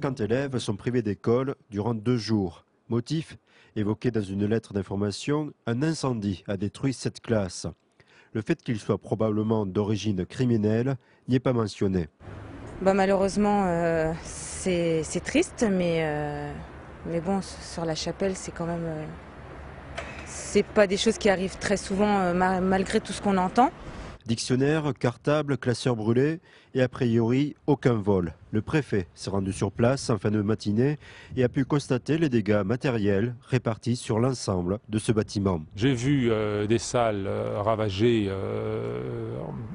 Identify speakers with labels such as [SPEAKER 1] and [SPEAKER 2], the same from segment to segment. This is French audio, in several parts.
[SPEAKER 1] 50 élèves sont privés d'école durant 2 jours. Motif évoqué dans une lettre d'information, un incendie a détruit cette classe. Le fait qu'il soit probablement d'origine criminelle n'y est pas mentionné.
[SPEAKER 2] Malheureusement, c'est triste, mais bon, sur la chapelle, c'est quand même... c'est pas des choses qui arrivent très souvent, malgré tout ce qu'on entend.
[SPEAKER 1] Dictionnaire, cartable, classeur brûlé et a priori aucun vol. Le préfet s'est rendu sur place en fin de matinée et a pu constater les dégâts matériels répartis sur l'ensemble de ce bâtiment.
[SPEAKER 3] J'ai vu des salles ravagées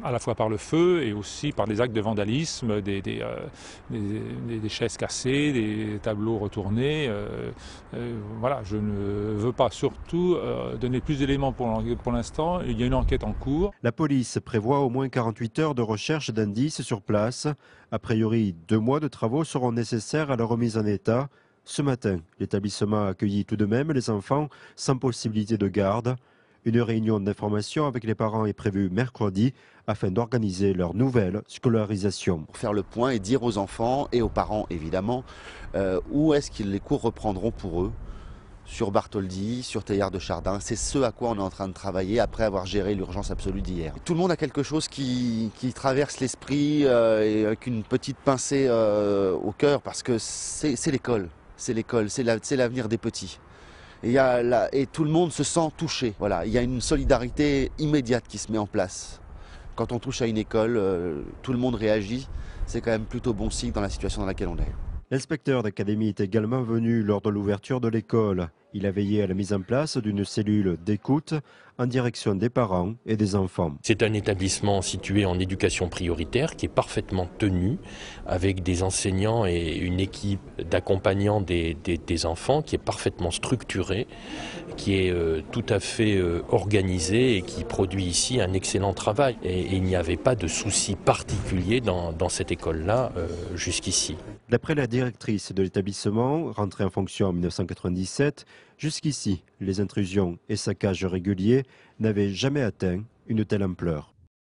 [SPEAKER 3] à la fois par le feu et aussi par des actes de vandalisme, des chaises cassées, des tableaux retournés. Voilà, je ne veux pas surtout donner plus d'éléments pour l'instant. Il y a une enquête en cours.
[SPEAKER 1] La police prévoit au moins 48 heures de recherche d'indices sur place. A priori, 2 mois de travaux seront nécessaires à la remise en état. Ce matin, l'établissement a accueilli tout de même les enfants sans possibilité de garde. Une réunion d'information avec les parents est prévue mercredi afin d'organiser leur nouvelle scolarisation.
[SPEAKER 4] Pour faire le point et dire aux enfants et aux parents évidemment où est-ce que les cours reprendront pour eux. Sur Bartholdi, sur Teilhard de Chardin. C'est ce à quoi on est en train de travailler après avoir géré l'urgence absolue d'hier. Tout le monde a quelque chose qui traverse l'esprit et avec une petite pincée au cœur parce que c'est l'école. C'est l'école, c'est l'avenir des petits. Et tout le monde se sent touché. Voilà, il y a une solidarité immédiate qui se met en place. Quand on touche à une école, tout le monde réagit. C'est quand même plutôt bon signe dans la situation dans laquelle on est.
[SPEAKER 1] L'inspecteur d'académie est également venu lors de l'ouverture de l'école. Il a veillé à la mise en place d'une cellule d'écoute en direction des parents et des enfants.
[SPEAKER 5] C'est un établissement situé en éducation prioritaire qui est parfaitement tenu avec des enseignants et une équipe d'accompagnants des enfants qui est parfaitement structurée, qui est tout à fait organisée et qui produit ici un excellent travail. Et il n'y avait pas de souci particulier dans cette école-là jusqu'ici.
[SPEAKER 1] D'après la directrice de l'établissement, rentrée en fonction en 1997, jusqu'ici, les intrusions et saccages réguliers n'avaient jamais atteint une telle ampleur.